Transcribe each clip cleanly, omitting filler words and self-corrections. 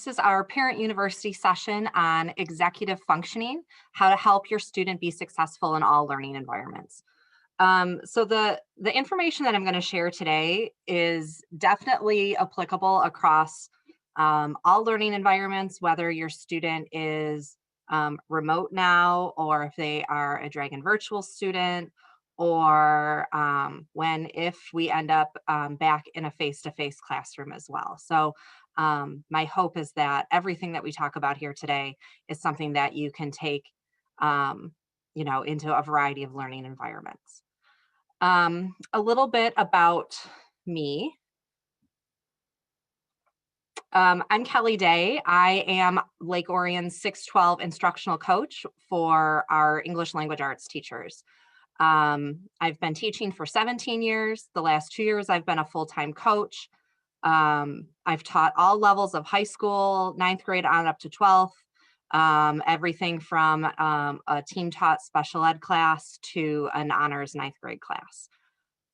This is our Parent University session on executive functioning, how to help your student be successful in all learning environments. So the information that I'm going to share today is definitely applicable across all learning environments, whether your student is remote now, or if they are a Dragon virtual student, or if we end up back in a face-to-face classroom as well. So my hope is that everything that we talk about here today is something that you can take into a variety of learning environments. A little bit about me. I'm Kelly Day. I am Lake Orion's 612 instructional coach for our English language arts teachers. I've been teaching for 17 years. The last 2 years, I've been a full-time coach. I've taught all levels of high school, 9th grade on up to 12th, everything from a team taught special ed class to an honors 9th grade class.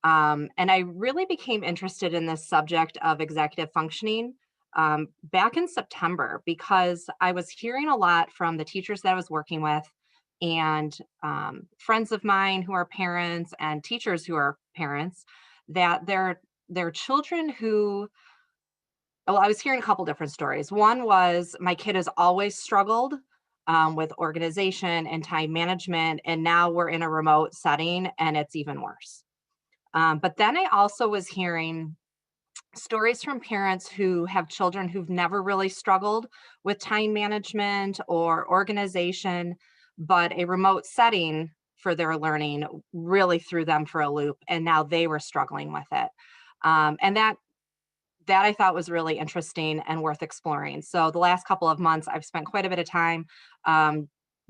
And I really became interested in this subject of executive functioning back in September, because I was hearing a lot from the teachers that I was working with and friends of mine who are parents and teachers who are parents, that their children who, well, I was hearing a couple different stories. One was, my kid has always struggled with organization and time management, and now we're in a remote setting and it's even worse. But then I also was hearing stories from parents who have children who've never really struggled with time management or organization, but a remote setting for their learning really threw them for a loop, and now they were struggling with it. And that I thought was really interesting and worth exploring. So the last couple of months, I've spent quite a bit of time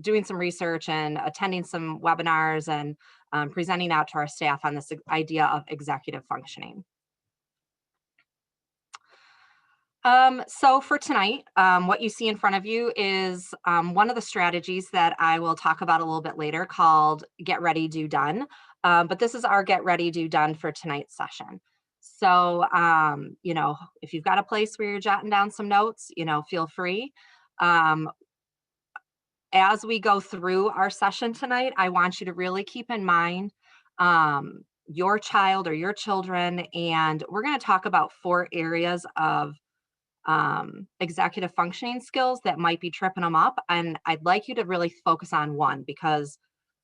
doing some research and attending some webinars and presenting out to our staff on this idea of executive functioning. So for tonight, what you see in front of you is one of the strategies that I will talk about a little bit later, called Get Ready, Do Done. But this is our Get Ready, Do Done for tonight's session. So, if you've got a place where you're jotting down some notes, feel free. As we go through our session tonight, I want you to really keep in mind your child or your children, and we're going to talk about 4 areas of executive functioning skills that might be tripping them up. And I'd like you to really focus on one, because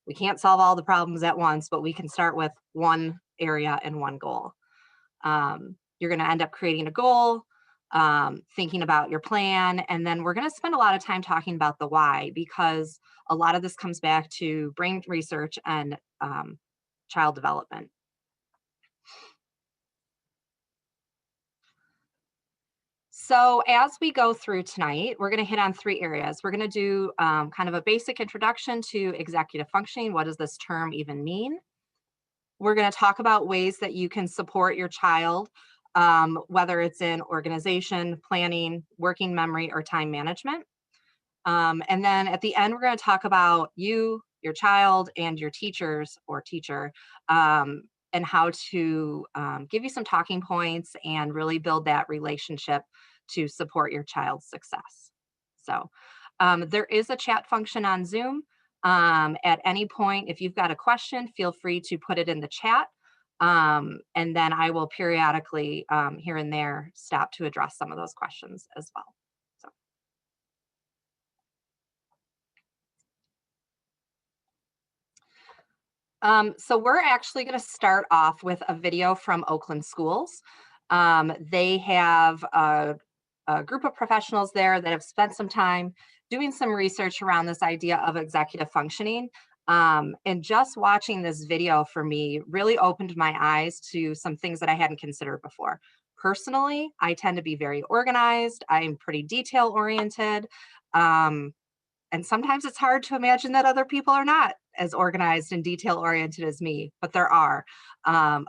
we can't solve all the problems at once, but we can start with one area and one goal. You're going to end up creating a goal, thinking about your plan, and then we're going to spend a lot of time talking about the why, because a lot of this comes back to brain research and child development. So as we go through tonight, we're going to hit on 3 areas. We're going to do kind of a basic introduction to executive functioning. What does this term even mean? We're going to talk about ways that you can support your child, whether it's in organization, planning, working memory, or time management. And then at the end, we're going to talk about you, your child, and your teachers or teacher, and how to give you some talking points and really build that relationship to support your child's success. So there is a chat function on Zoom. At any point, if you've got a question, feel free to put it in the chat. And then I will periodically here and there stop to address some of those questions as well. So we're actually going to start off with a video from Oakland Schools. They have a group of professionals there that have spent some time doing some research around this idea of executive functioning. And just watching this video for me really opened my eyes to some things that I hadn't considered before. Personally, I tend to be very organized. I'm pretty detail oriented. And sometimes it's hard to imagine that other people are not as organized and detail oriented as me, but there are,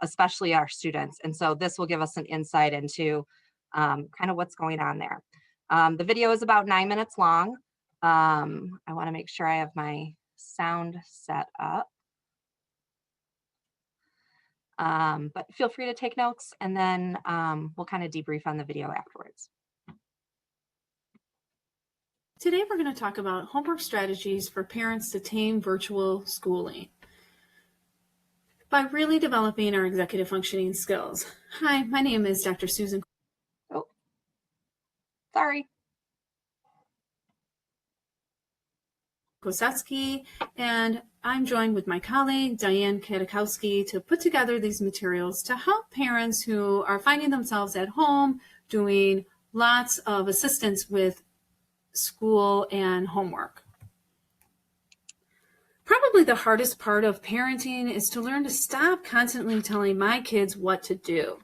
especially our students. And so this will give us an insight into kind of what's going on there. The video is about 9 minutes long. I want to make sure I have my sound set up. But feel free to take notes, and then we'll kind of debrief on the video afterwards. Today we're going to talk about homework strategies for parents to tame virtual schooling by really developing our executive functioning skills. Hi, my name is Dr. Susan. Oh, sorry. Kosetsky, and I'm joined with my colleague, Diane Katakowski, to put together these materials to help parents who are finding themselves at home doing lots of assistance with school and homework. Probably the hardest part of parenting is to learn to stop constantly telling my kids what to do.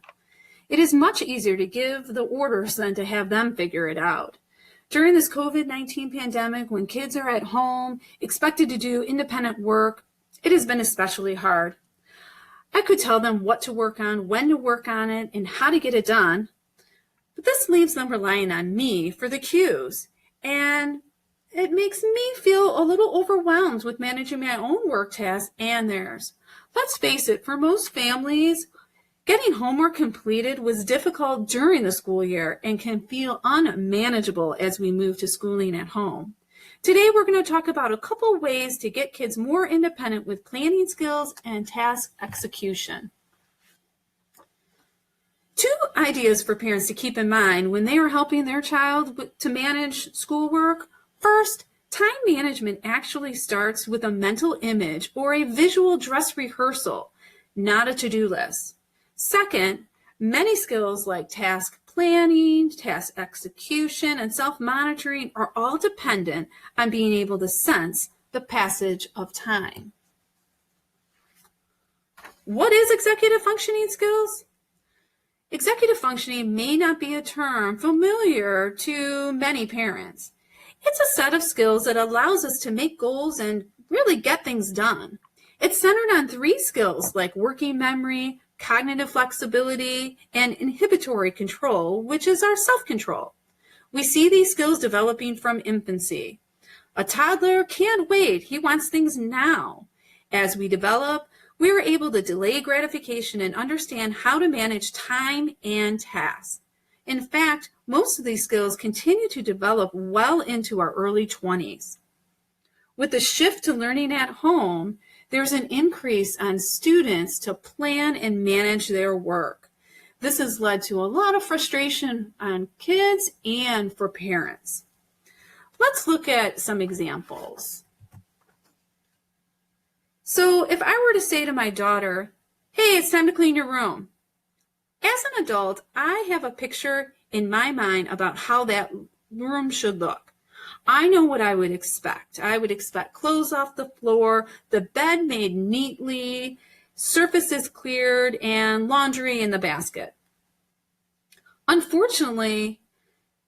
It is much easier to give the orders than to have them figure it out. During this COVID-19 pandemic, when kids are at home, expected to do independent work, it has been especially hard. I could tell them what to work on, when to work on it, and how to get it done, but this leaves them relying on me for the cues, and it makes me feel a little overwhelmed with managing my own work tasks and theirs. Let's face it, for most families, getting homework completed was difficult during the school year and can feel unmanageable as we move to schooling at home. Today, we're going to talk about a couple ways to get kids more independent with planning skills and task execution. Two ideas for parents to keep in mind when they are helping their child to manage schoolwork. First, time management actually starts with a mental image or a visual dress rehearsal, not a to-do list. Second, many skills like task planning, task execution, and self-monitoring are all dependent on being able to sense the passage of time. What is executive functioning skills? Executive functioning may not be a term familiar to many parents. It's a set of skills that allows us to make goals and really get things done. It's centered on three skills like working memory, cognitive flexibility, and inhibitory control, which is our self-control. We see these skills developing from infancy. A toddler can't wait. He wants things now. As we develop, we are able to delay gratification and understand how to manage time and tasks. In fact, most of these skills continue to develop well into our early 20s. With the shift to learning at home, there's an increase on students to plan and manage their work. This has led to a lot of frustration on kids and for parents. Let's look at some examples. So if I were to say to my daughter, hey, it's time to clean your room. As an adult, I have a picture in my mind about how that room should look. I know what I would expect. I would expect clothes off the floor, the bed made neatly, surfaces cleared, and laundry in the basket. Unfortunately,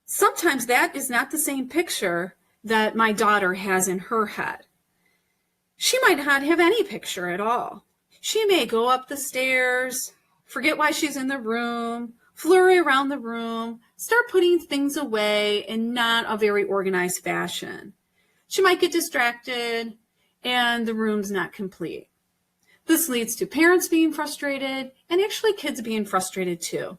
sometimes that is not the same picture that my daughter has in her head. She might not have any picture at all. She may go up the stairs, forget why she's in the room, flurry around the room, start putting things away in not a very organized fashion. She might get distracted and the room's not complete. This leads to parents being frustrated and actually kids being frustrated too.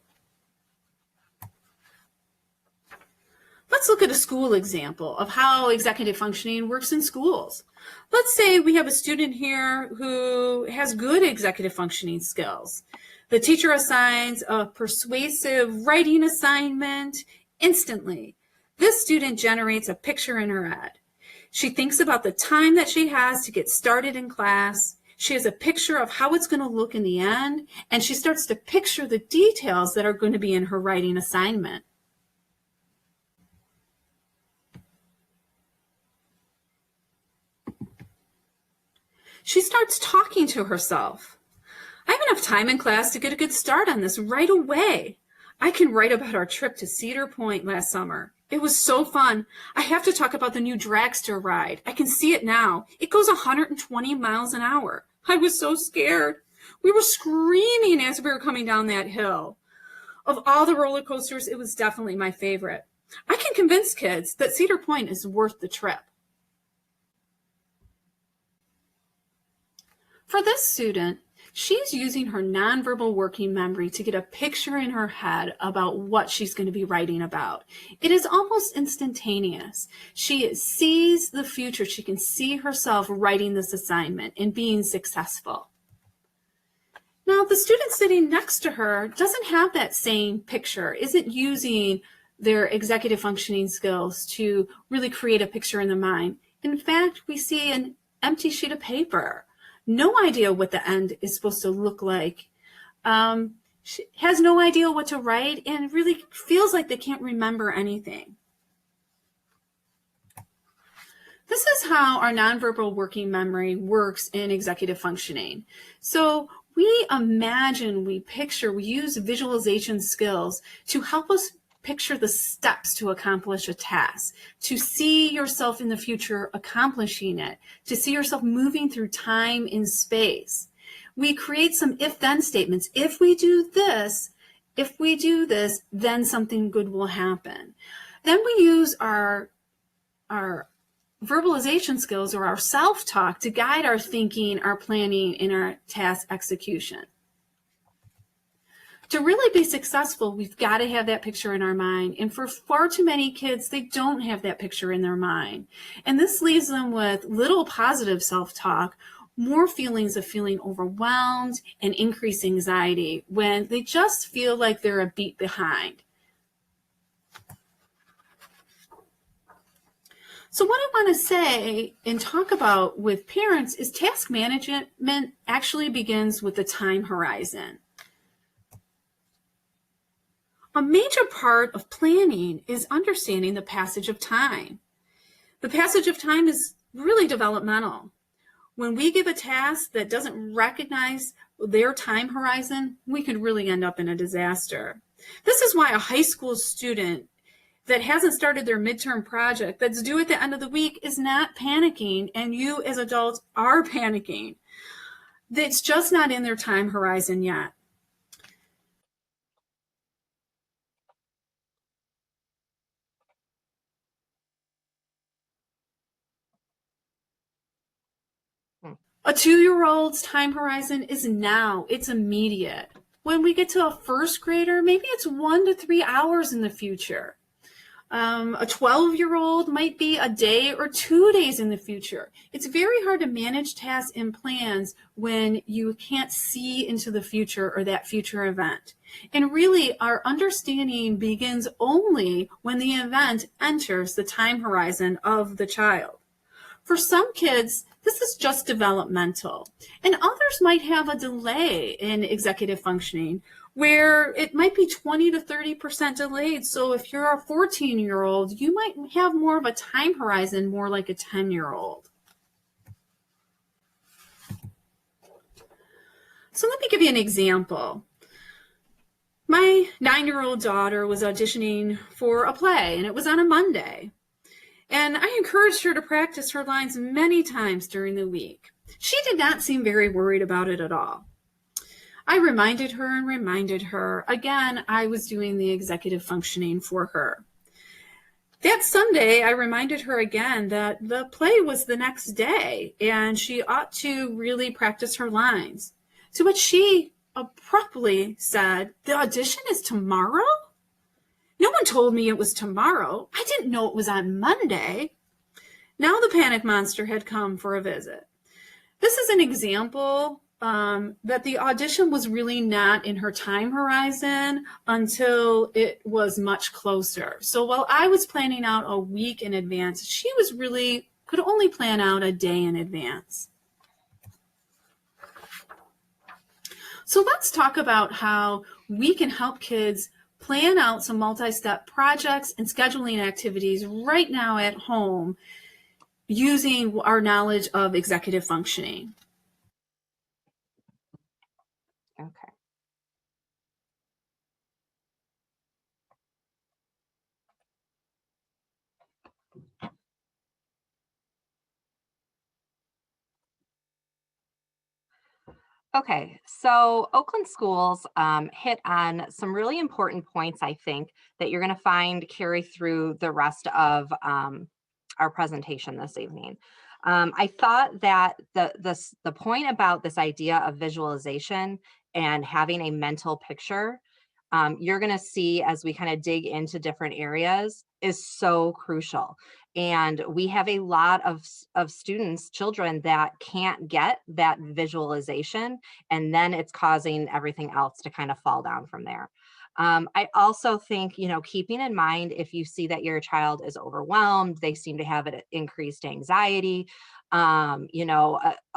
Let's look at a school example of how executive functioning works in schools. Let's say we have a student here who has good executive functioning skills. The teacher assigns a persuasive writing assignment instantly. This student generates a picture in her head. She thinks about the time that she has to get started in class. She has a picture of how it's going to look in the end, and she starts to picture the details that are going to be in her writing assignment. She starts talking to herself. I have enough time in class to get a good start on this right away. I can write about our trip to Cedar Point last summer. It was so fun. I have to talk about the new dragster ride. I can see it now. It goes 120 miles an hour. I was so scared. We were screaming as we were coming down that hill. Of all the roller coasters, it was definitely my favorite. I can convince kids that Cedar Point is worth the trip. For this student, She's using her nonverbal working memory to get a picture in her head about what she's going to be writing about. It is almost instantaneous. She sees the future. She can see herself writing this assignment and being successful. Now, the student sitting next to her doesn't have that same picture, isn't using their executive functioning skills to really create a picture in the mind. In fact, we see an empty sheet of paper. No idea what the end is supposed to look like. She has no idea what to write and really feels like they can't remember anything. This is how our nonverbal working memory works in executive functioning. So we imagine, we picture, we use visualization skills to help us picture the steps to accomplish a task, to see yourself in the future accomplishing it, to see yourself moving through time and space. We create some if-then statements. If we do this, then something good will happen. Then we use our verbalization skills or our self-talk to guide our thinking, our planning, and our task execution. To really be successful, we've got to have that picture in our mind. And for far too many kids, they don't have that picture in their mind. And this leaves them with little positive self-talk, more feelings of feeling overwhelmed and increased anxiety when they just feel like they're a beat behind. So what I want to say and talk about with parents is task management actually begins with the time horizon. A major part of planning is understanding the passage of time. The passage of time is really developmental. When we give a task that doesn't recognize their time horizon, we could really end up in a disaster. This is why a high school student that hasn't started their midterm project that's due at the end of the week is not panicking, and you as adults are panicking. It's just not in their time horizon yet. A 2-year-old's time horizon is now. It's immediate. When we get to a first grader, maybe it's 1 to 3 hours in the future. A 12-year-old might be a day or 2 days in the future. It's very hard to manage tasks and plans when you can't see into the future or that future event. And really, our understanding begins only when the event enters the time horizon of the child. For some kids, this is just developmental, and others might have a delay in executive functioning where it might be 20 to 30% delayed. So if you're a 14-year-old, you might have more of a time horizon, more like a 10-year-old. So let me give you an example. My 9-year-old daughter was auditioning for a play, and it was on a Monday. And I encouraged her to practice her lines many times during the week. She did not seem very worried about it at all. I reminded her. Again, I was doing the executive functioning for her. That Sunday, I reminded her again that the play was the next day and she ought to really practice her lines. To which she abruptly said, "The audition is tomorrow? No one told me it was tomorrow. I didn't know it was on Monday." Now the panic monster had come for a visit. This is an example that the audition was really not in her time horizon until it was much closer. So while I was planning out a week in advance, she could only plan out a day in advance. So let's talk about how we can help kids plan out some multi-step projects and scheduling activities right now at home using our knowledge of executive functioning. Okay. Okay, so Oakland schools hit on some really important points, I think, that you're going to find carry through the rest of our presentation this evening. I thought that the point about this idea of visualization and having a mental picture, you're going to see as we kind of dig into different areas, is so crucial. And we have a lot of students, children, that can't get that visualization, and then it's causing everything else to kind of fall down from there. I also think, keeping in mind, if you see that your child is overwhelmed, they seem to have an increased anxiety. A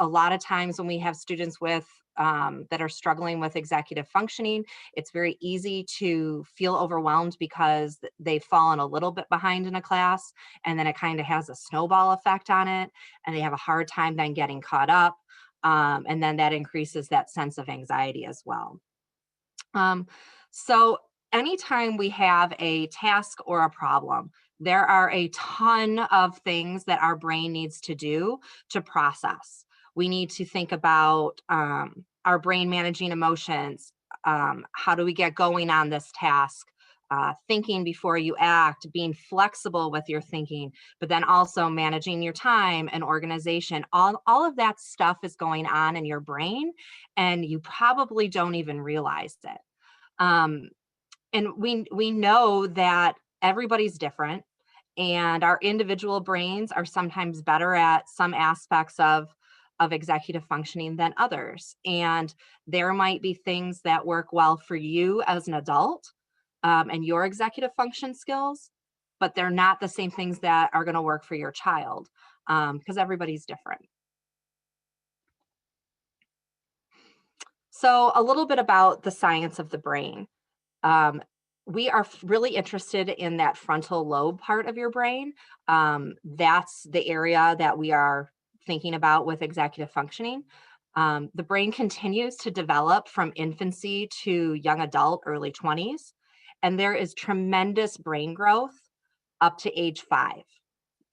lot of times when we have students that are struggling with executive functioning, it's very easy to feel overwhelmed because they've fallen a little bit behind in a class, and then it kind of has a snowball effect on it, and they have a hard time then getting caught up. And then that increases that sense of anxiety as well. Um, so anytime we have a task or a problem, there are a ton of things that our brain needs to do to process. We need to think about our brain managing emotions. How do we get going on this task? Thinking before you act, being flexible with your thinking, but then also managing your time and organization. All of that stuff is going on in your brain, and you probably don't even realize it. Um, and we know that everybody's different, and our individual brains are sometimes better at some aspects of executive functioning than others. And there might be things that work well for you as an adult, and your executive function skills, but they're not the same things that are going to work for your child, because everybody's different. So a little bit about the science of the brain. Um, we are really interested in that frontal lobe part of your brain. That's the area that we are thinking about with executive functioning. The brain continues to develop from infancy to young adult, early 20s, and there is tremendous brain growth up to age 5.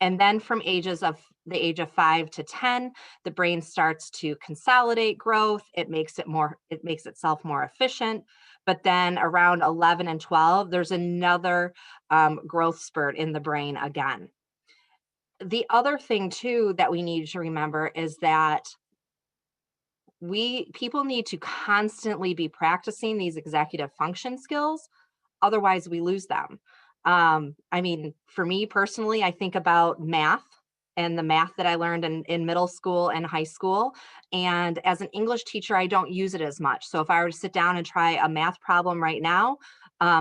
And then from the age of 5 to 10, the brain starts to consolidate growth. It makes itself more efficient. But then around 11 and 12, there's another growth spurt in the brain again. The other thing too that we need to remember is that people need to constantly be practicing these executive function skills. Otherwise, we lose them. I mean, for me personally, I think about math and the math that I learned in middle school and high school. And as an English teacher, I don't use it as much. So if I were to sit down and try a math problem right now,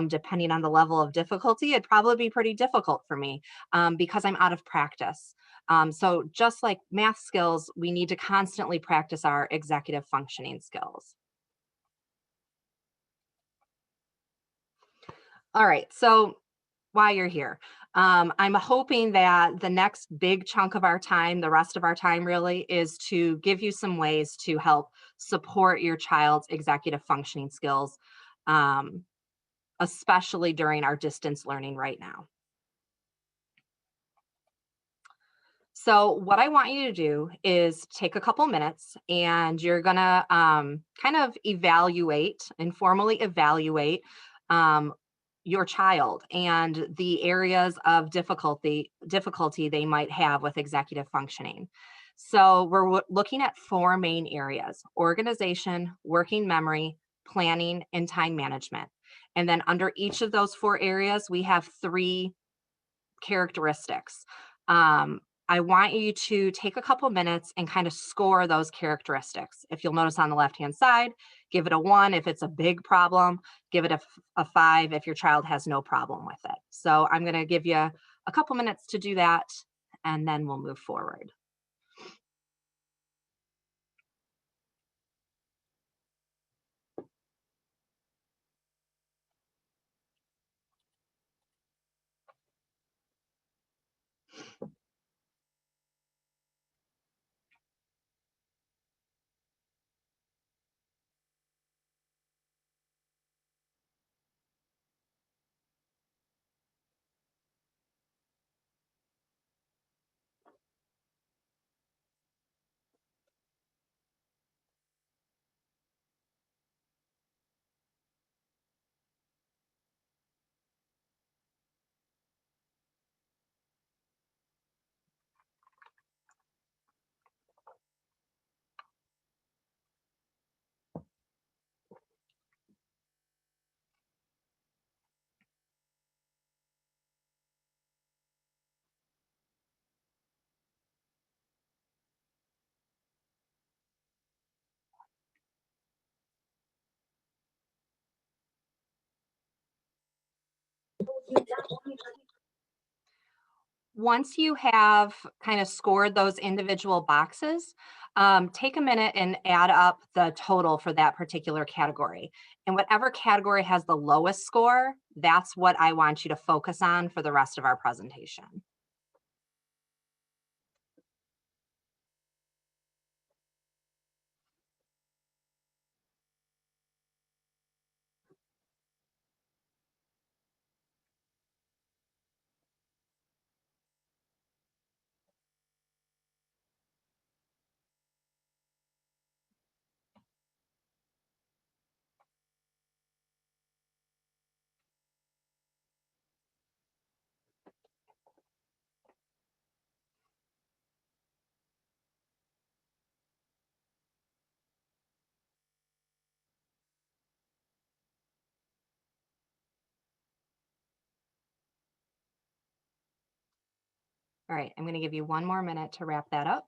depending on the level of difficulty, it'd probably be pretty difficult for me, because I'm out of practice. So just like math skills, we need to constantly practice our executive functioning skills. All right, so while you're here, I'm hoping that the next big chunk of our time, the rest of our time really, is to give you some ways to help support your child's executive functioning skills, um, especially during our distance learning right now. So what I want you to do is take a couple minutes, and you're gonna kind of informally evaluate um, your child and the areas of difficulty they might have with executive functioning. So we're looking at 4 main areas: organization, working memory, planning, and time management. And then under each of those 4 areas, we have 3 characteristics. Um, I want you to take a couple minutes and kind of score those characteristics. If you'll notice on the left-hand side, give it a 1 if it's a big problem, give it a 5 if your child has no problem with it. So I'm going to give you a couple minutes to do that, and then we'll move forward. Once you have kind of scored those individual boxes, take a minute and add up the total for that particular category. And whatever category has the lowest score, that's what I want you to focus on for the rest of our presentation. All right, I'm going to give you one more minute to wrap that up.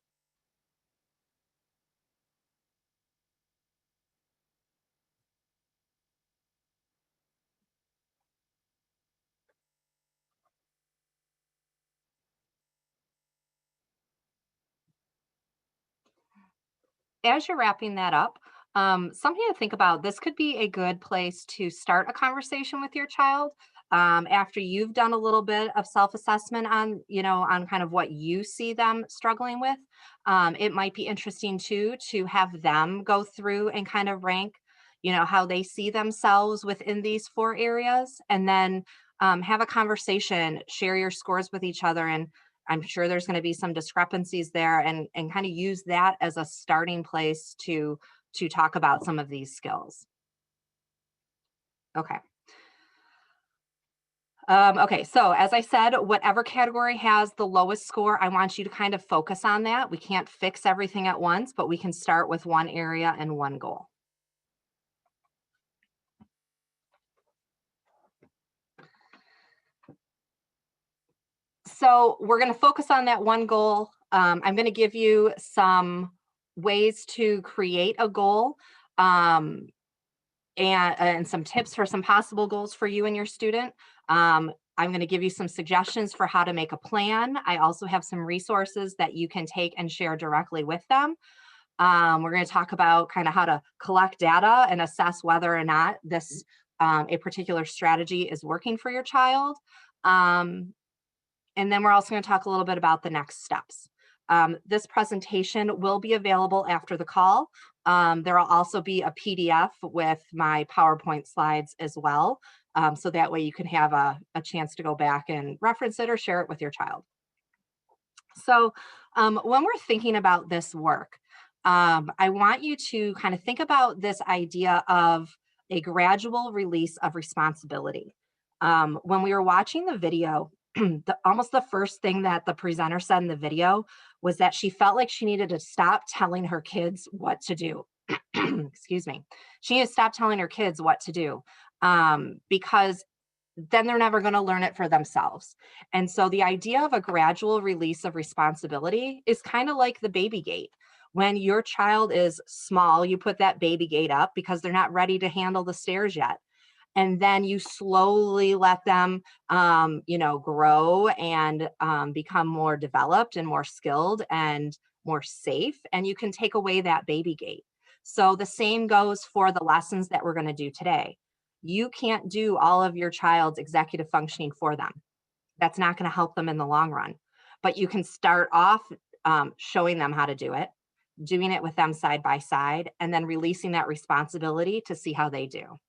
As you're wrapping that up, something to think about, this could be a good place to start a conversation with your child after you've done a little bit of self-assessment on, on kind of what you see them struggling with. It might be interesting too to have them go through and kind of rank, how they see themselves within these four areas, and then have a conversation, share your scores with each other, and I'm sure there's going to be some discrepancies there, and kind of use that as a starting place to talk about some of these skills. Okay. Okay, so as I said, whatever category has the lowest score, I want you to kind of focus on that. We can't fix everything at once, but we can start with one area and one goal. So we're going to focus on that one goal. I'm going to give you some ways to create a goal, and some tips for some possible goals for you and your student. I'm going to give you some suggestions for how to make a plan. I also have some resources that you can take and share directly with them. We're going to talk about kind of how to collect data and assess whether or not this a particular strategy is working for your child. And then we're also going to talk a little bit about the next steps. This presentation will be available after the call. There will also be a PDF with my PowerPoint slides as well. So that way you can have a chance to go back and reference it or share it with your child. So when we're thinking about this work, I want you to kind of think about this idea of a gradual release of responsibility. When we were watching the video, almost the first thing that the presenter said in the video was that she felt like she needed to stop telling her kids what to do. Excuse me. She needed to stop telling her kids what to do, because then they're never going to learn it for themselves. And so the idea of a gradual release of responsibility is kind of like the baby gate. When your child is small, you put that baby gate up because they're not ready to handle the stairs yet. And then you slowly let them, grow and become more developed and more skilled and more safe. And you can take away that baby gate. So the same goes for the lessons that we're going to do today. You can't do all of your child's executive functioning for them. That's not going to help them in the long run. But you can start off showing them how to do it, doing it with them side by side, and then releasing that responsibility to see how they do.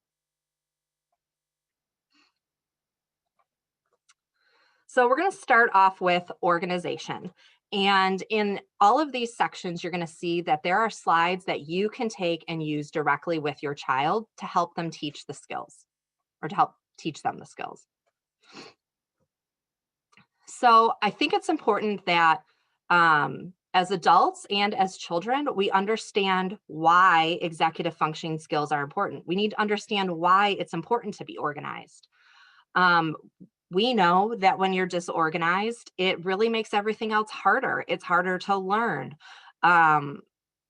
So we're going to start off with organization. And in all of these sections, you're going to see that there are slides that you can take and use directly with your child to help them teach the skills, or to help teach them the skills. So I think it's important that as adults and as children, we understand why executive functioning skills are important. We need to understand why it's important to be organized. We know that when you're disorganized, it really makes everything else harder. It's harder to learn.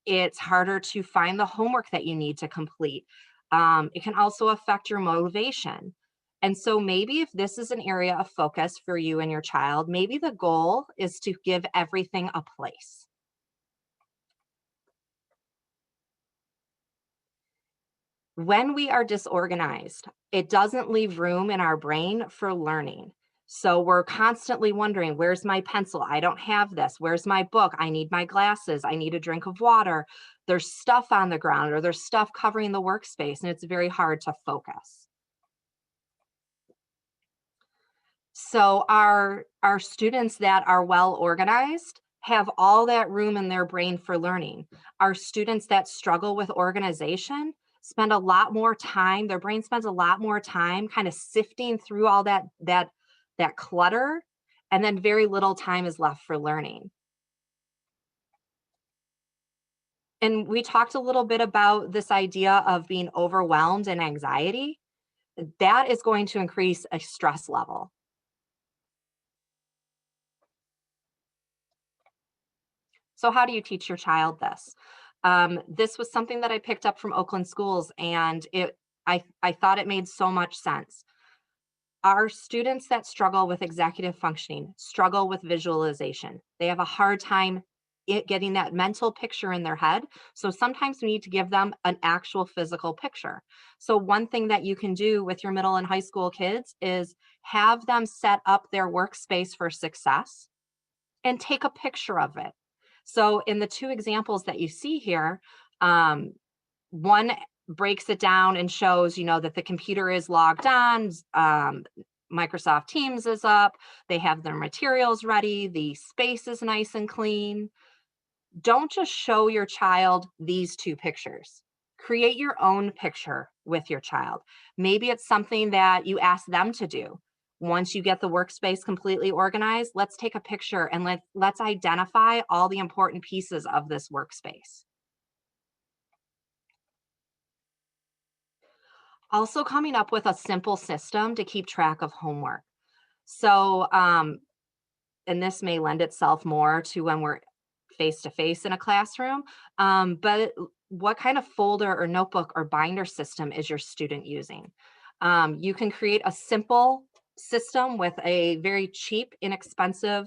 It's harder to find the homework that you need to complete. It can also affect your motivation. And so maybe if this is an area of focus for you and your child, maybe the goal is to give everything a place. When we are disorganized, it doesn't leave room in our brain for learning. So we're constantly wondering, where's my pencil? I don't have this. Where's my book? I need my glasses. I need a drink of water. There's stuff on the ground or there's stuff covering the workspace, and it's very hard to focus. So our students that are well organized have all that room in their brain for learning. Our students that struggle with organization spend a lot more time, their brain spends a lot more time kind of sifting through all that clutter, and then very little time is left for learning. And we talked a little bit about this idea of being overwhelmed and anxiety. That is going to increase a stress level. So how do you teach your child this? This was something that I picked up from Oakland schools, and I thought it made so much sense. Our students that struggle with executive functioning struggle with visualization. They have a hard time getting that mental picture in their head. So sometimes we need to give them an actual physical picture. So one thing that you can do with your middle and high school kids is have them set up their workspace for success and take a picture of it. So in the two examples that you see here, one breaks it down and shows, that the computer is logged on, Microsoft Teams is up, they have their materials ready, the space is nice and clean. Don't just show your child these two pictures. Create your own picture with your child. Maybe it's something that you ask them to do. Once you get the workspace completely organized, let's take a picture and let's identify all the important pieces of this workspace. Also coming up with a simple system to keep track of homework. So, and this may lend itself more to when we're face to face in a classroom, but what kind of folder or notebook or binder system is your student using? You can create a simple system with a very cheap, inexpensive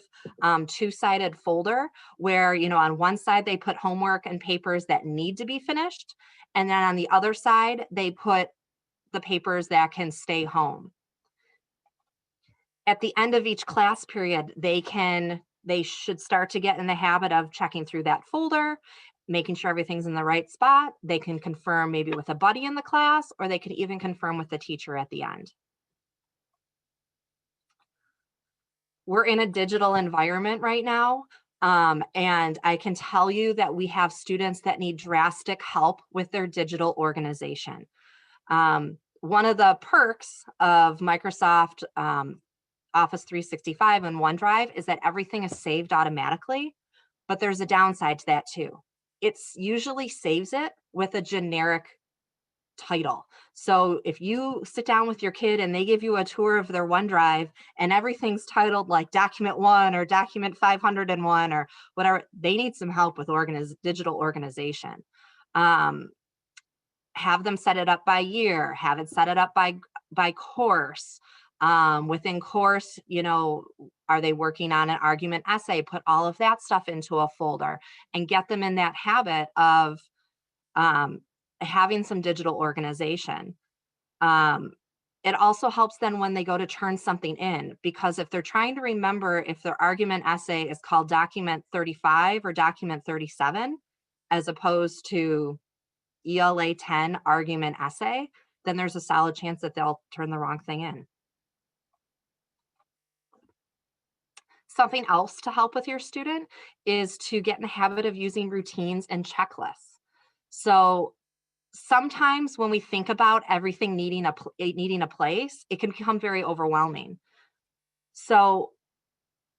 two-sided folder where, on one side they put homework and papers that need to be finished, and then on the other side they put the papers that can stay home. At the end of each class period, they should start to get in the habit of checking through that folder, making sure everything's in the right spot. They can confirm maybe with a buddy in the class, or they could even confirm with the teacher at the end. We're in a digital environment right now, and I can tell you that we have students that need drastic help with their digital organization. One of the perks of Microsoft Office 365 and OneDrive is that everything is saved automatically, but there's a downside to that too. It's usually saves it with a generic title. So if you sit down with your kid and they give you a tour of their OneDrive and everything's titled like document 1 or document 501 or whatever, they need some help with digital organization. Have them set it up by year, have it set it up by course. Within course, are they working on an argument essay? Put all of that stuff into a folder and get them in that habit of having some digital organization. It also helps them when they go to turn something in, because if they're trying to remember if their argument essay is called document 35 or document 37, as opposed to ELA 10 argument essay, then there's a solid chance that they'll turn the wrong thing in. Something else to help with your student is to get in the habit of using routines and checklists. So sometimes when we think about everything needing a place, it can become very overwhelming. So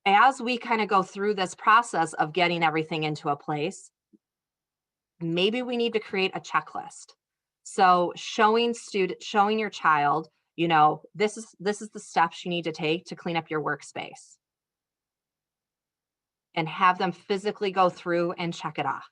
as we kind of go through this process of getting everything into a place, maybe we need to create a checklist. So showing your child, this is the steps you need to take to clean up your workspace, and have them physically go through and check it off.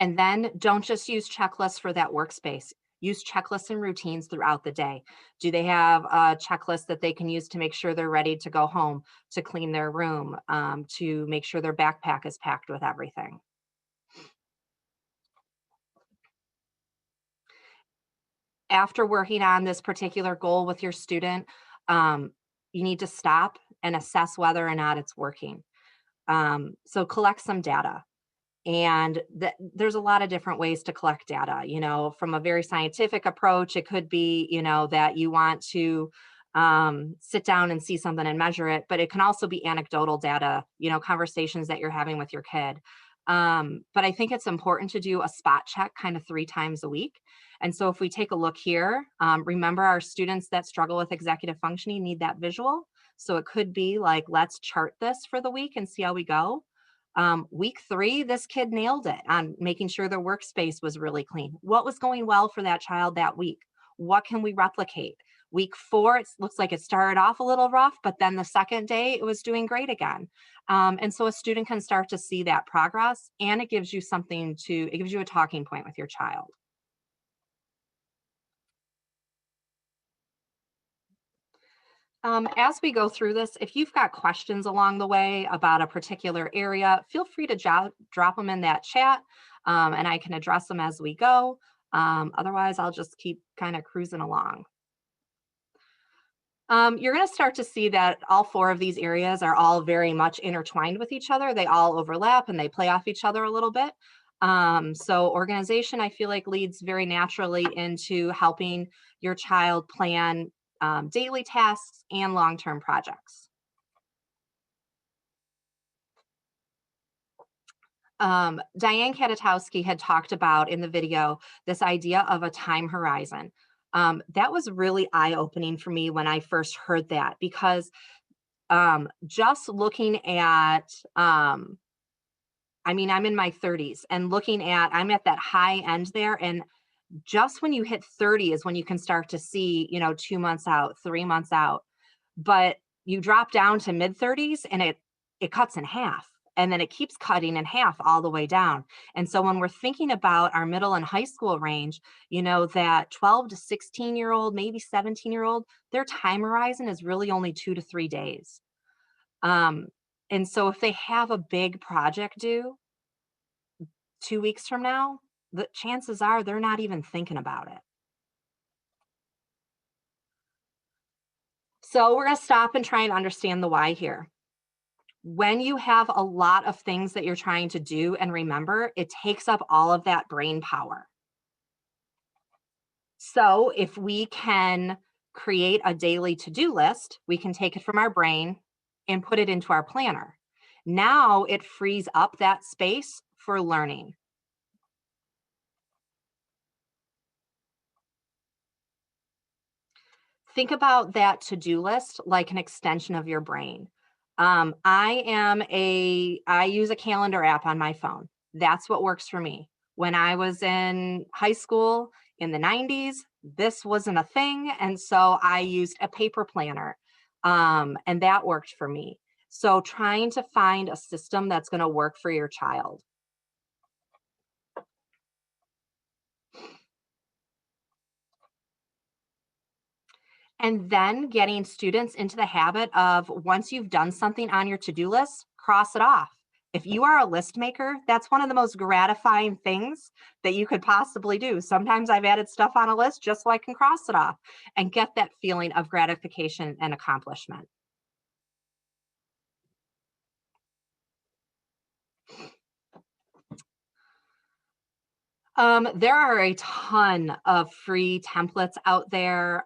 And then don't just use checklists for that workspace. Use checklists and routines throughout the day. Do they have a checklist that they can use to make sure they're ready to go home, to clean their room, to make sure their backpack is packed with everything? After working on this particular goal with your student, um, you need to stop and assess whether or not it's working. So collect some data. And there's a lot of different ways to collect data. From a very scientific approach, it could be, that you want to sit down and see something and measure it, but it can also be anecdotal data, conversations that you're having with your kid. But I think it's important to do a spot check kind of 3 times a week. And so if we take a look here, remember our students that struggle with executive functioning need that visual. So it could be like, let's chart this for the week and see how we go. Week 3, this kid nailed it on making sure their workspace was really clean. What was going well for that child that week? What can we replicate? Week 4, it looks like it started off a little rough, but then the second day it was doing great again. And so a student can start to see that progress, and it gives you a talking point with your child. As we go through this, if you've got questions along the way about a particular area, feel free to drop them in that chat, and I can address them as we go. Otherwise, I'll just keep kind of cruising along. You're going to start to see that all 4 of these areas are all very much intertwined with each other. They all overlap and they play off each other a little bit. So organization, I feel like, leads very naturally into helping your child plan daily tasks and long-term projects. Diane Katatowski had talked about in the video this idea of a time horizon. That was really eye-opening for me when I first heard that, because just looking at, I'm in my 30s, and I'm at that high end there. And just when you hit 30 is when you can start to see, 2 months out, 3 months out. But you drop down to mid 30s and it cuts in half. And then it keeps cutting in half all the way down. And so when we're thinking about our middle and high school range, that 12 to 16-year-old, maybe 17-year-old, their time horizon is really only 2 to 3 days. And so if they have a big project due 2 weeks from now, the chances are they're not even thinking about it. So we're going to stop and try and understand the why here. When you have a lot of things that you're trying to do and remember, it takes up all of that brain power. So if we can create a daily to-do list, we can take it from our brain and put it into our planner. Now it frees up that space for learning. Think about that to-do list like an extension of your brain. I use a calendar app on my phone. That's what works for me. When I was in high school in the 90s, this wasn't a thing. And so I used a paper planner, and that worked for me. So trying to find a system that's going to work for your child. And then getting students into the habit of, once you've done something on your to-do list, cross it off. If you are a list maker, that's one of the most gratifying things that you could possibly do. Sometimes I've added stuff on a list just so I can cross it off and get that feeling of gratification and accomplishment. There are a ton of free templates out there.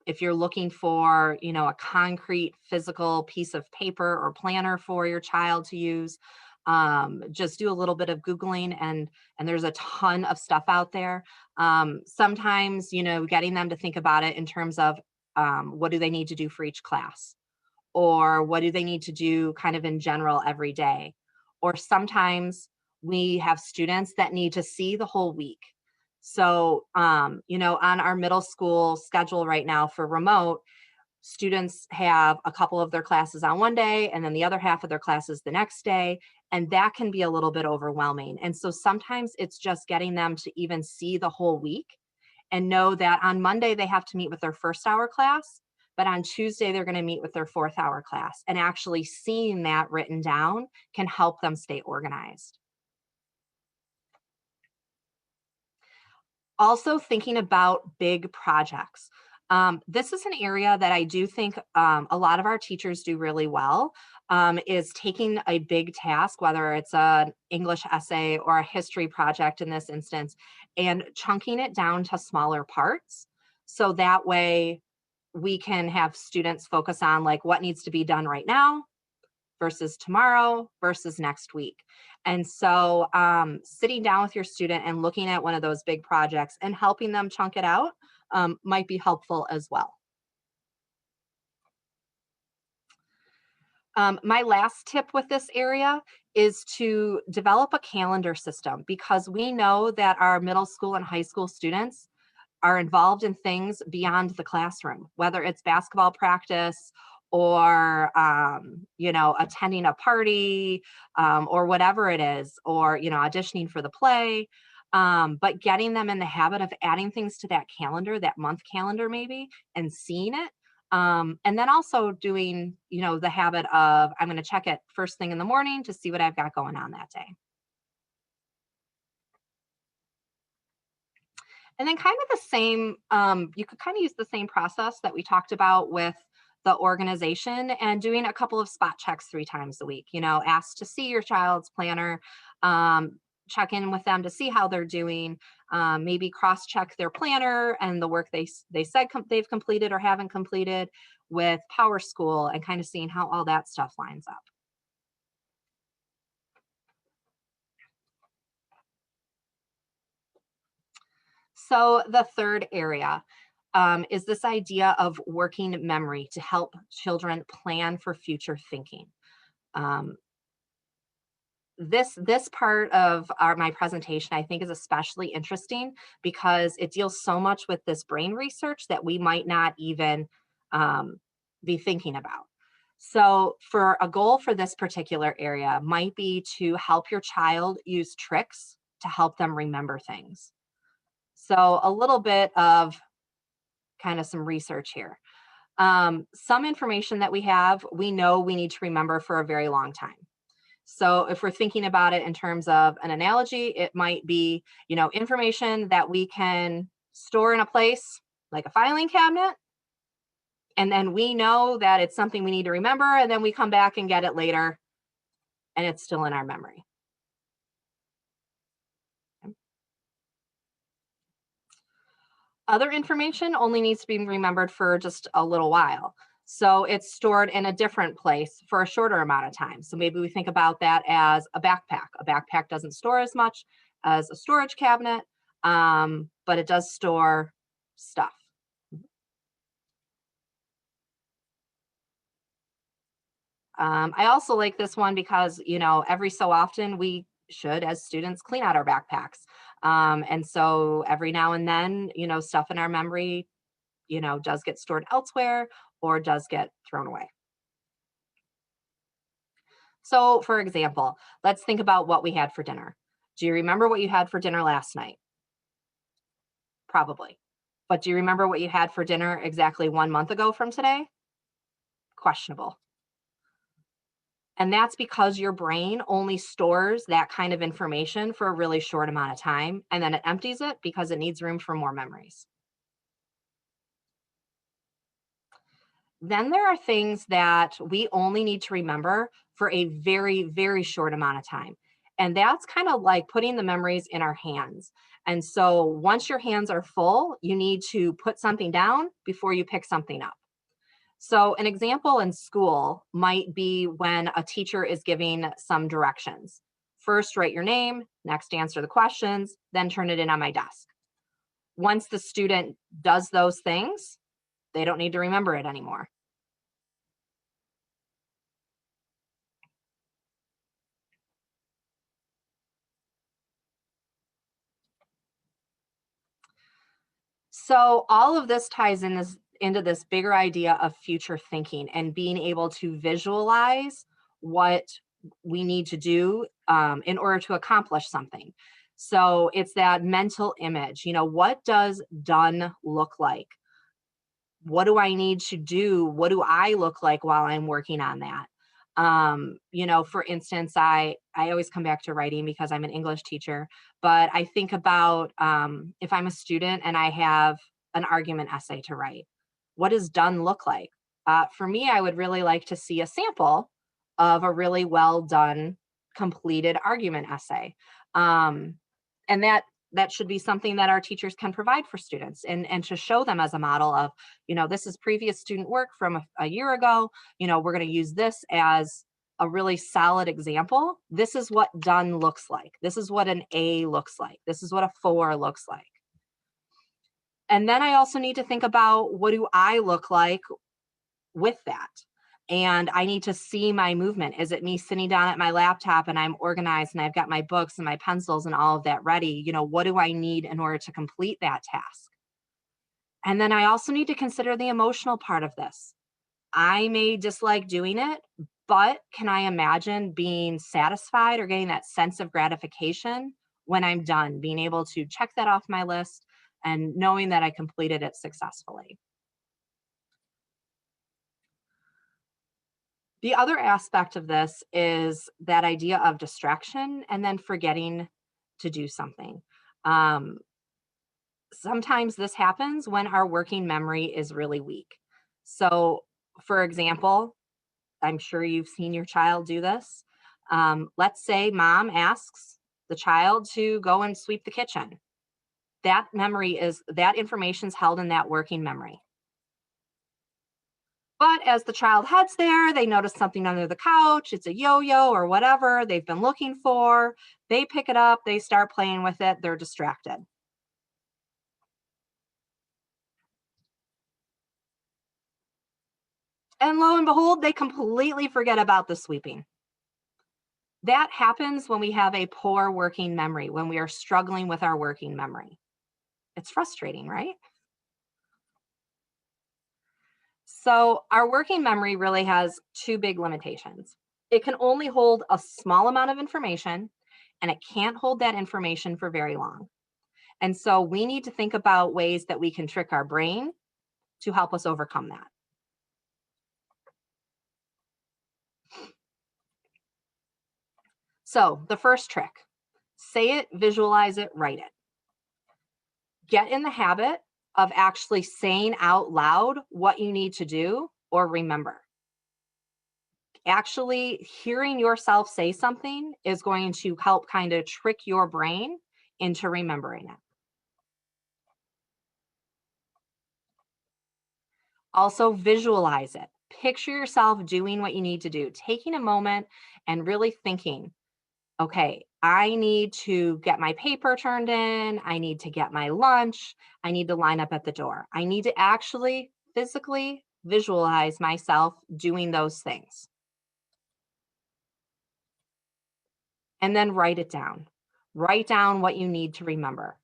If you're looking for, a concrete physical piece of paper or planner for your child to use, just do a little bit of Googling, and there's a ton of stuff out there. Sometimes, getting them to think about it in terms of what do they need to do for each class, or what do they need to do kind of in general every day. Or sometimes we have students that need to see the whole week. So, on our middle school schedule right now for remote, students have a couple of their classes on one day and then the other half of their classes the next day. And that can be a little bit overwhelming. And so sometimes it's just getting them to even see the whole week and know that on Monday they have to meet with their first hour class, but on Tuesday they're going to meet with their fourth hour class. And actually seeing that written down can help them stay organized. Also thinking about big projects. This is an area that I do think a lot of our teachers do really well, is taking a big task, whether it's an English essay or a history project in this instance, and chunking it down to smaller parts. So that way we can have students focus on like what needs to be done right now versus tomorrow versus next week. And so sitting down with your student and looking at one of those big projects and helping them chunk it out might be helpful as well. My last tip with this area is to develop a calendar system, because we know that our middle school and high school students are involved in things beyond the classroom, whether it's basketball practice or attending a party, or whatever it is, or auditioning for the play. But getting them in the habit of adding things to that calendar, that month calendar maybe, and seeing it. And then also doing, the habit of, I'm going to check it first thing in the morning to see what I've got going on that day. And then kind of the same, you could kind of use the same process that we talked about with the organization, and doing a couple of spot checks 3 times a week. Ask to see your child's planner, check in with them to see how they're doing, maybe cross check their planner and the work they said they've completed or haven't completed with Power School, and kind of seeing how all that stuff lines up. So the third area is this idea of working memory to help children plan for future thinking. Um, this part of my presentation, I think, is especially interesting because it deals so much with this brain research that we might not even be thinking about. So for a goal for this particular area might be to help your child use tricks to help them remember things. So a little bit of kind of some research here. Some information that we know we need to remember for a very long time. So if we're thinking about it in terms of an analogy, it might be, information that we can store in a place like a filing cabinet. And then we know that it's something we need to remember. And then we come back and get it later and it's still in our memory. Other information only needs to be remembered for just a little while. So it's stored in a different place for a shorter amount of time. So maybe we think about that as a backpack. A backpack doesn't store as much as a storage cabinet, but it does store stuff. I also like this one because, every so often we should, as students, clean out our backpacks. And so every now and then, stuff in our memory, does get stored elsewhere or does get thrown away. So, for example, let's think about what we had for dinner. Do you remember what you had for dinner last night? Probably. But do you remember what you had for dinner exactly 1 month ago from today? Questionable. And that's because your brain only stores that kind of information for a really short amount of time, and then it empties it because it needs room for more memories. Then there are things that we only need to remember for a very, very short amount of time. And that's kind of like putting the memories in our hands. And so once your hands are full, you need to put something down before you pick something up. So an example in school might be when a teacher is giving some directions. First, write your name, next answer the questions, then turn it in on my desk. Once the student does those things, they don't need to remember it anymore. So all of this ties into this bigger idea of future thinking and being able to visualize what we need to do in order to accomplish something. So it's that mental image, what does done look like? What do I need to do? What do I look like while I'm working on that? For instance, I always come back to writing because I'm an English teacher, but I think about if I'm a student and I have an argument essay to write, what does done look like? For me, I would really like to see a sample of a really well done, completed argument essay. And that should be something that our teachers can provide for students, and to show them as a model of, this is previous student work from a year ago. We're going to use this as a really solid example. This is what done looks like. This is what an A looks like. This is what a 4 looks like. And then I also need to think about, what do I look like with that? And I need to see my movement. Is it me sitting down at my laptop and I'm organized and I've got my books and my pencils and all of that ready? What do I need in order to complete that task? And then I also need to consider the emotional part of this. I may dislike doing it, but can I imagine being satisfied or getting that sense of gratification when I'm done, being able to check that off my list and knowing that I completed it successfully? The other aspect of this is that idea of distraction and then forgetting to do something. Um, Sometimes this happens when our working memory is really weak. So, for example, I'm sure you've seen your child do this. Let's say mom asks the child to go and sweep the kitchen. That information is held in that working memory. But as the child heads there, they notice something under the couch. It's a yo-yo or whatever they've been looking for. They pick it up, they start playing with it, they're distracted. And lo and behold, they completely forget about the sweeping. That happens when we have a poor working memory, when we are struggling with our working memory. It's frustrating, right? So, our working memory really has two big limitations. It can only hold a small amount of information, and it can't hold that information for very long. And so, we need to think about ways that we can trick our brain to help us overcome that. So, the first trick: say it, visualize it, write it. Get in the habit of actually saying out loud what you need to do or remember. Actually, hearing yourself say something is going to help kind of trick your brain into remembering it. Also, visualize it. Picture yourself doing what you need to do, taking a moment and really thinking, okay, I need to get my paper turned in. I need to get my lunch. I need to line up at the door. I need to actually physically visualize myself doing those things. And then write it down. Write down what you need to remember.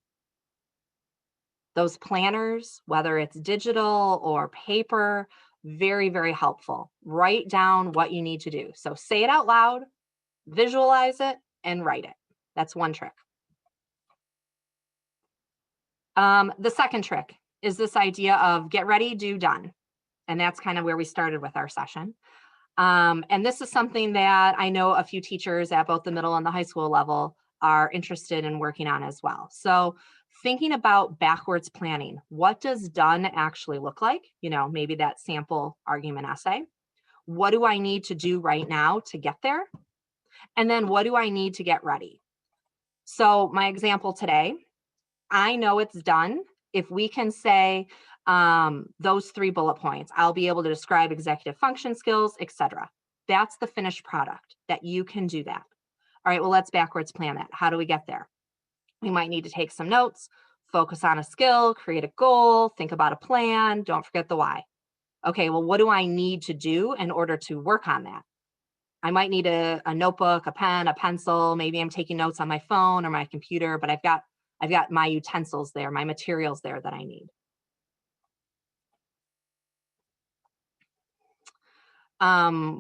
Those planners, whether it's digital or paper, very, very helpful. Write down what you need to do. So say it out loud, visualize it, and write it. That's one trick. The second trick is this idea of get ready, do, done. And that's kind of where we started with our session. And this is something that I know a few teachers at both the middle and the high school level are interested in working on as well. So thinking about backwards planning, what does done actually look like? Maybe that sample argument essay. What do I need to do right now to get there? And then what do I need to get ready? So my example today, I know it's done if we can say those 3 bullet points. I'll be able to describe executive function skills, etc. That's the finished product, that you can do that. All right, well, let's backwards plan that. How do we get there? We might need to take some notes, focus on a skill, create a goal, think about a plan, don't forget the why. Okay, well, what do I need to do in order to work on that? I might need a notebook, a pen, a pencil. Maybe I'm taking notes on my phone or my computer, but I've got my utensils there, my materials there that I need.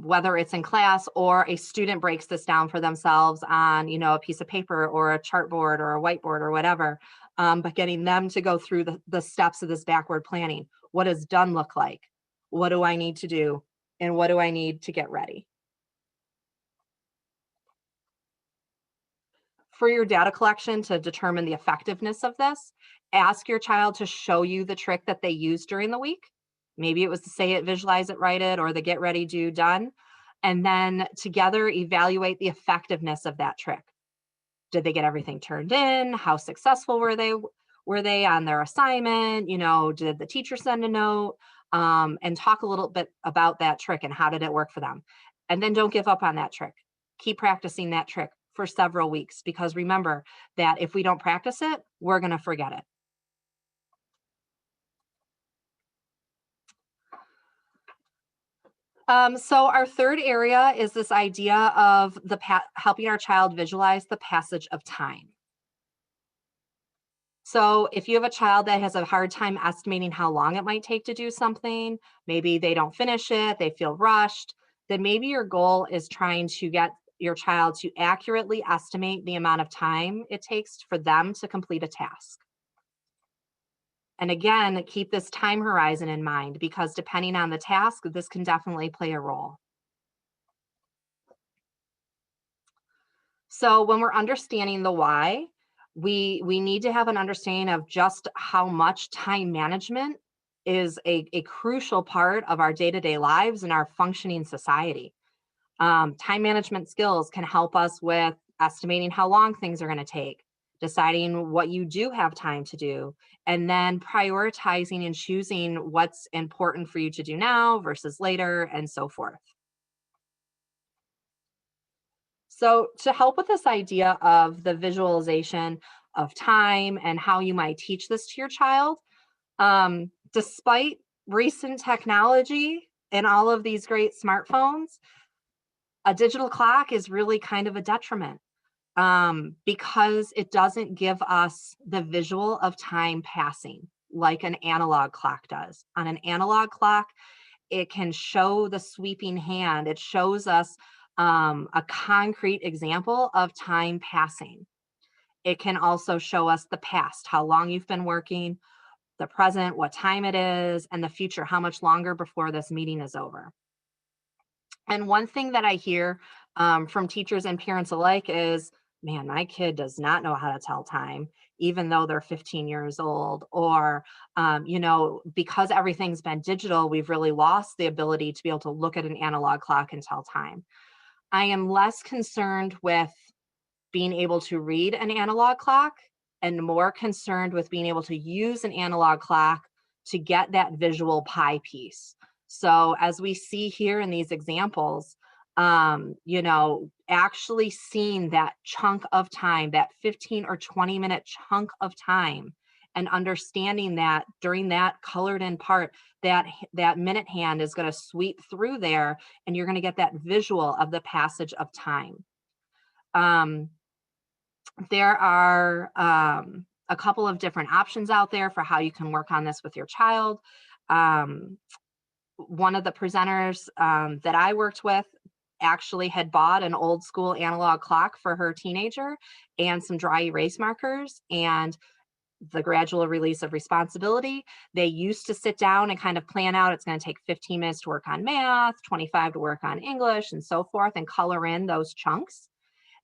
whether it's in class or a student breaks this down for themselves on, a piece of paper or a chartboard or a whiteboard or whatever. But getting them to go through the steps of this backward planning. What does done look like? What do I need to do? And what do I need to get ready? For your data collection to determine the effectiveness of this, ask your child to show you the trick that they used during the week. Maybe it was the say it, visualize it, write it, or the get ready, do, done. And then together evaluate the effectiveness of that trick. Did they get everything turned in? How successful were they? Were they on their assignment? Did the teacher send a note? And talk a little bit about that trick and how did it work for them. And then don't give up on that trick. Keep practicing that trick for several weeks, because remember that if we don't practice it, we're going to forget it. So our third area is this idea of helping our child visualize the passage of time. So if you have a child that has a hard time estimating how long it might take to do something, maybe they don't finish it, they feel rushed, then maybe your goal is trying to get your child to accurately estimate the amount of time it takes for them to complete a task. And again, keep this time horizon in mind, because depending on the task, this can definitely play a role. So when we're understanding the why, we need to have an understanding of just how much time management is a crucial part of our day-to-day lives and our functioning society. Time management skills can help us with estimating how long things are going to take, deciding what you do have time to do, and then prioritizing and choosing what's important for you to do now versus later, and so forth. So to help with this idea of the visualization of time and how you might teach this to your child, despite recent technology and all of these great smartphones, a digital clock is really kind of a detriment, because it doesn't give us the visual of time passing like an analog clock does. On an analog clock, it can show the sweeping hand. It shows us a concrete example of time passing. It can also show us the past, how long you've been working, the present, what time it is, and the future, how much longer before this meeting is over. And one thing that I hear from teachers and parents alike is, man, my kid does not know how to tell time, even though they're 15 years old. Or, because everything's been digital, we've really lost the ability to be able to look at an analog clock and tell time. I am less concerned with being able to read an analog clock and more concerned with being able to use an analog clock to get that visual pie piece. So as we see here in these examples, actually seeing that chunk of time, that 15 or 20-minute chunk of time, and understanding that during that colored in part, that minute hand is going to sweep through there, and you're going to get that visual of the passage of time. There are a couple of different options out there for how you can work on this with your child. One of the presenters that I worked with actually had bought an old school analog clock for her teenager and some dry erase markers and the gradual release of responsibility. They used to sit down and kind of plan out, it's going to take 15 minutes to work on math, 25 to work on English, and so forth, and color in those chunks.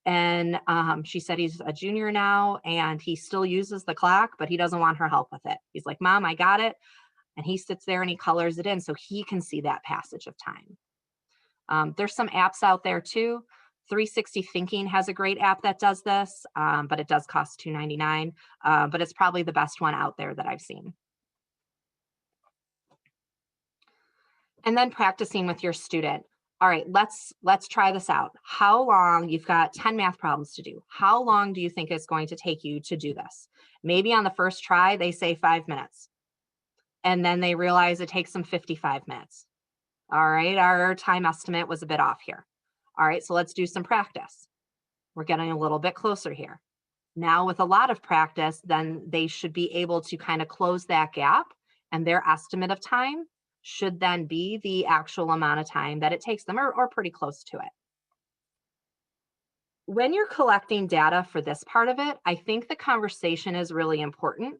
And she said he's a junior now and he still uses the clock, but he doesn't want her help with it. He's like, Mom, I got it. And he sits there and he colors it in so he can see that passage of time. There's some apps out there too. 360 Thinking has a great app that does this, but it does cost $2.99. But it's probably the best one out there that I've seen. And then practicing with your student. All right, let's try this out. How long, you've got 10 math problems to do. How long do you think it's going to take you to do this? Maybe on the first try, they say 5 minutes. And then they realize it takes them 55 minutes. All right, our time estimate was a bit off here. All right, so let's do some practice. We're getting a little bit closer here. Now with a lot of practice, then they should be able to kind of close that gap, and their estimate of time should then be the actual amount of time that it takes them, or pretty close to it. When you're collecting data for this part of it, I think the conversation is really important,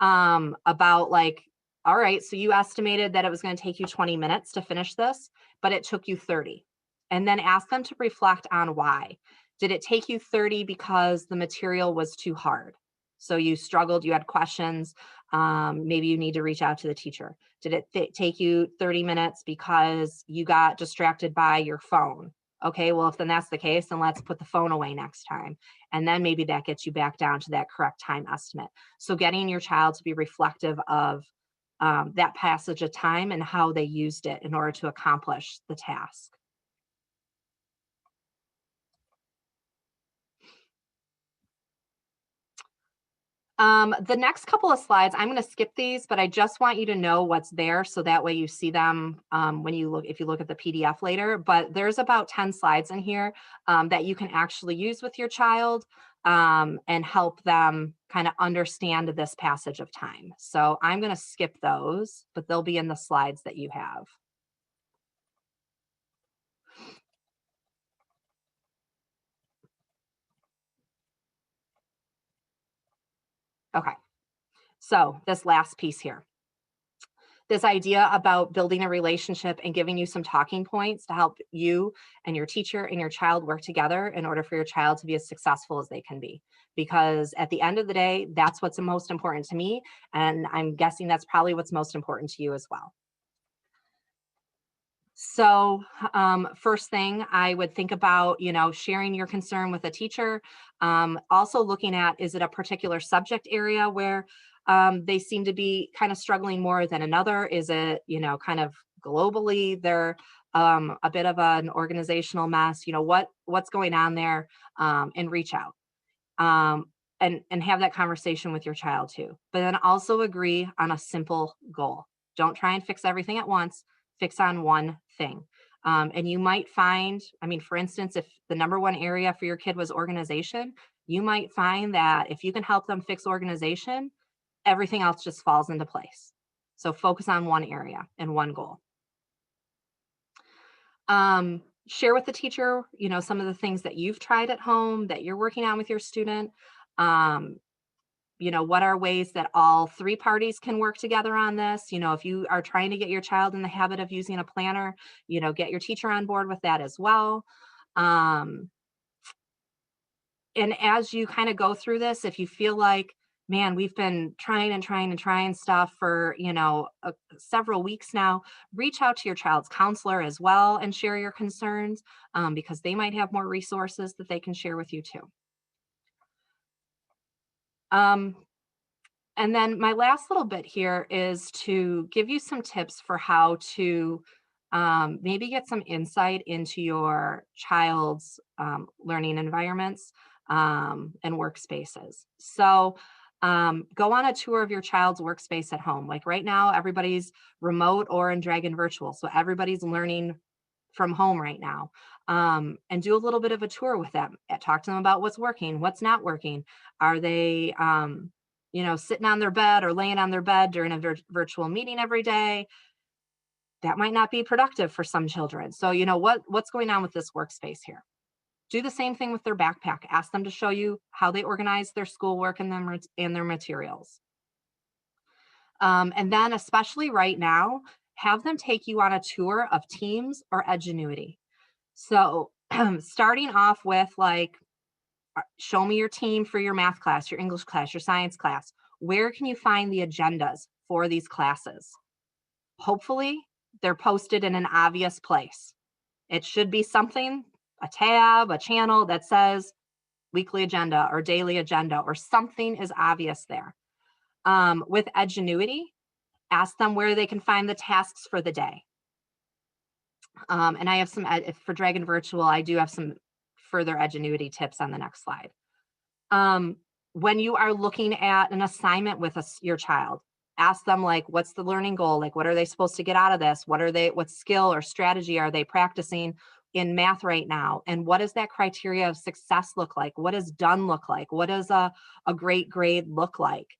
about like, all right, so you estimated that it was going to take you 20 minutes to finish this, but it took you 30. And then ask them to reflect on why. Did it take you 30 because the material was too hard? So you struggled, you had questions, maybe you need to reach out to the teacher. Did it take you 30 minutes because you got distracted by your phone? Okay, well, if then that's the case, then let's put the phone away next time. And then maybe that gets you back down to that correct time estimate. So getting your child to be reflective of that passage of time and how they used it in order to accomplish the task. The next couple of slides, I'm going to skip these, but I just want you to know what's there so that way you see them when you look, if you look at the PDF later. But there's about 10 slides in here that you can actually use with your child and help them kind of understand this passage of time. So I'm going to skip those, but they'll be in the slides that you have. Okay, so this last piece here. This idea about building a relationship and giving you some talking points to help you and your teacher and your child work together in order for your child to be as successful as they can be. Because at the end of the day, that's what's most important to me. And I'm guessing that's probably what's most important to you as well. So first thing I would think about, sharing your concern with a teacher. Also looking at, is it a particular subject area where they seem to be kind of struggling more than another? Is it, kind of globally they're a bit of an organizational mess? What's going on there, and reach out. And have that conversation with your child too. But then also agree on a simple goal. Don't try and fix everything at once. Fix on one thing. And you might find, for instance, if the number one area for your kid was organization, you might find that if you can help them fix organization, everything else just falls into place. So focus on one area and one goal. Share with the teacher, some of the things that you've tried at home that you're working on with your student. What are ways that all three parties can work together on this? If you are trying to get your child in the habit of using a planner, get your teacher on board with that as well. And as you kind of go through this, if you feel like, man, we've been trying stuff for, several weeks now, reach out to your child's counselor as well and share your concerns, because they might have more resources that they can share with you too. And then my last little bit here is to give you some tips for how to maybe get some insight into your child's learning environments and workspaces. So go on a tour of your child's workspace at home. Like right now, everybody's remote or in Dragon Virtual. So everybody's learning from home right now, and do a little bit of a tour with them. Talk to them about what's working, what's not working. Are they, sitting on their bed or laying on their bed during a virtual meeting every day? That might not be productive for some children. So, what's going on with this workspace here? Do the same thing with their backpack. Ask them to show you how they organize their schoolwork and their materials. And then, especially right now, have them take you on a tour of Teams or Edgenuity. So starting off with show me your team for your math class, your English class, your science class. Where can you find the agendas for these classes? Hopefully they're posted in an obvious place. It should be something, a tab, a channel that says weekly agenda or daily agenda, or something is obvious there. With Edgenuity, ask them where they can find the tasks for the day. And I have some, for Dragon Virtual, I do have some further Edgenuity tips on the next slide. When you are looking at an assignment with your child, ask them what's the learning goal? What are they supposed to get out of this? What skill or strategy are they practicing in math right now? And what does that criteria of success look like? What does done look like? What does a great grade look like?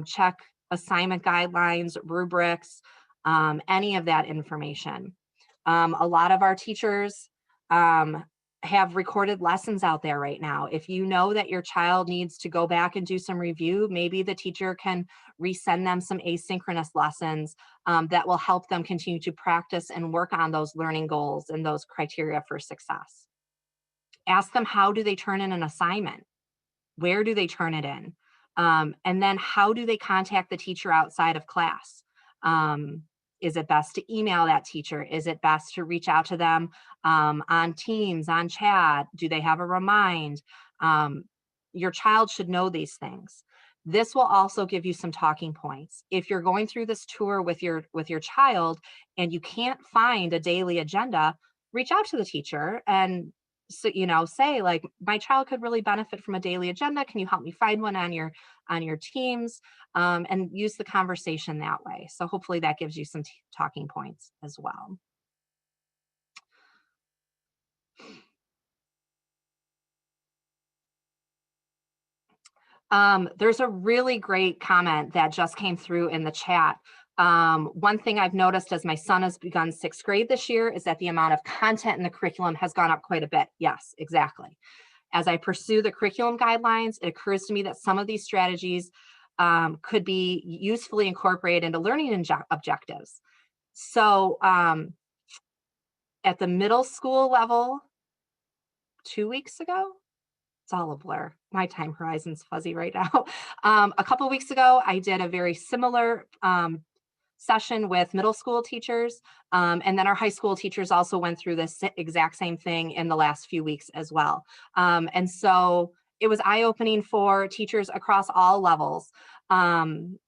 Check assignment guidelines, rubrics, any of that information. A lot of our teachers have recorded lessons out there right now. If you know that your child needs to go back and do some review, maybe the teacher can resend them some asynchronous lessons that will help them continue to practice and work on those learning goals and those criteria for success. Ask them, how do they turn in an assignment? Where do they turn it in? And then how do they contact the teacher outside of class? Is it best to email that teacher? Is it best to reach out to them on Teams, on chat? Do they have a remind? Your child should know these things. This will also give you some talking points. If you're going through this tour with your child and you can't find a daily agenda, reach out to the teacher and say, like, my child could really benefit from a daily agenda. Can you help me find one on your teams? And use the conversation that way. So hopefully that gives you some talking points as well. There's a really great comment that just came through in the chat. One thing I've noticed as my son has begun 6th grade this year is that the amount of content in the curriculum has gone up quite a bit. Yes, exactly. As I pursue the curriculum guidelines, it occurs to me that some of these strategies could be usefully incorporated into learning objectives. So at the middle school level, 2 weeks ago, it's all a blur. My time horizon's fuzzy right now. A couple of weeks ago, I did a very similar session with middle school teachers. And then our high school teachers also went through this exact same thing in the last few weeks as well. And so it was eye-opening for teachers across all levels. And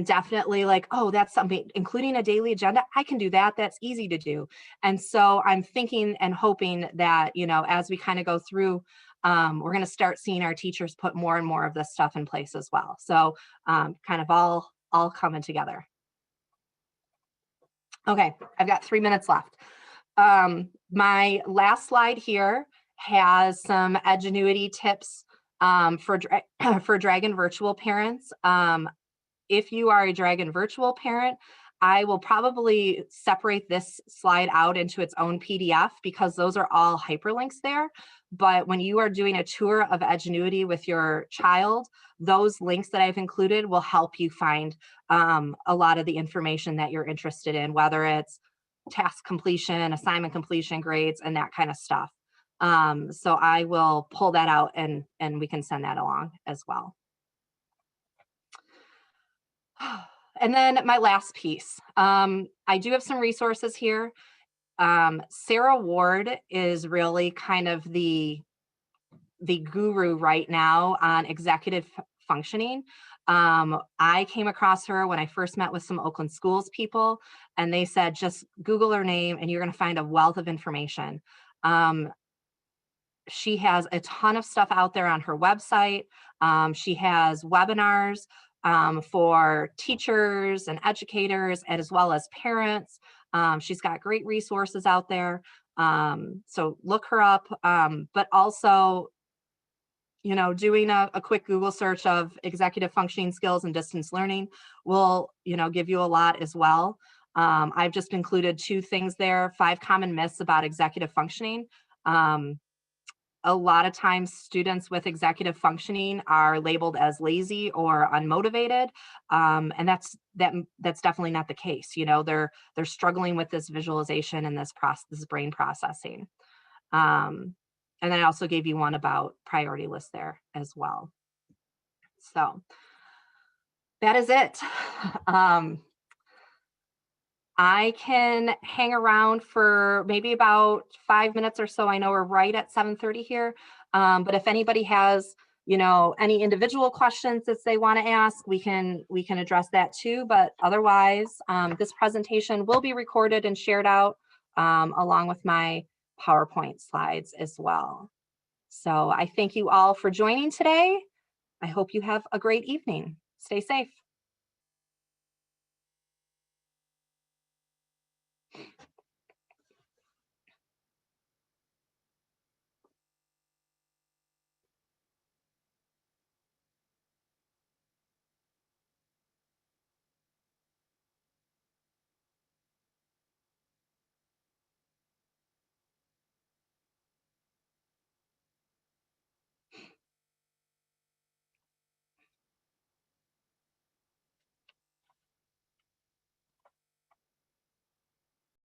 definitely like, oh, that's something, including a daily agenda, I can do that. That's easy to do. And so I'm thinking and hoping that, as we kind of go through, we're going to start seeing our teachers put more and more of this stuff in place as well. So kind of all coming together. Okay, I've got 3 minutes left. My last slide here has some Edgenuity tips for Dragon Virtual parents. If you are a Dragon Virtual parent, I will probably separate this slide out into its own PDF because those are all hyperlinks there. But when you are doing a tour of Edgenuity with your child, those links that I've included will help you find a lot of the information that you're interested in, whether it's task completion, assignment completion, grades, and that kind of stuff. So I will pull that out and we can send that along as well. And then my last piece, I do have some resources here. Sarah Ward is really kind of the guru right now on executive functioning. I came across her when I first met with some Oakland schools people, and they said, just Google her name and you're going to find a wealth of information. She has a ton of stuff out there on her website. She has webinars for teachers and educators, and as well as parents. She's got great resources out there. So look her up, but also, doing a quick Google search of executive functioning skills and distance learning will, give you a lot as well. I've just included 2 things there: 5 common myths about executive functioning. A lot of times students with executive functioning are labeled as lazy or unmotivated. And that's definitely not the case. They're struggling with this visualization and this brain processing. And then I also gave you one about priority lists there as well. So that is it. I can hang around for maybe about 5 minutes or so. I know we're right at 7:30 here. But if anybody has, any individual questions that they want to ask, we can address that too. But otherwise, this presentation will be recorded and shared out along with my PowerPoint slides as well. So I thank you all for joining today. I hope you have a great evening. Stay safe.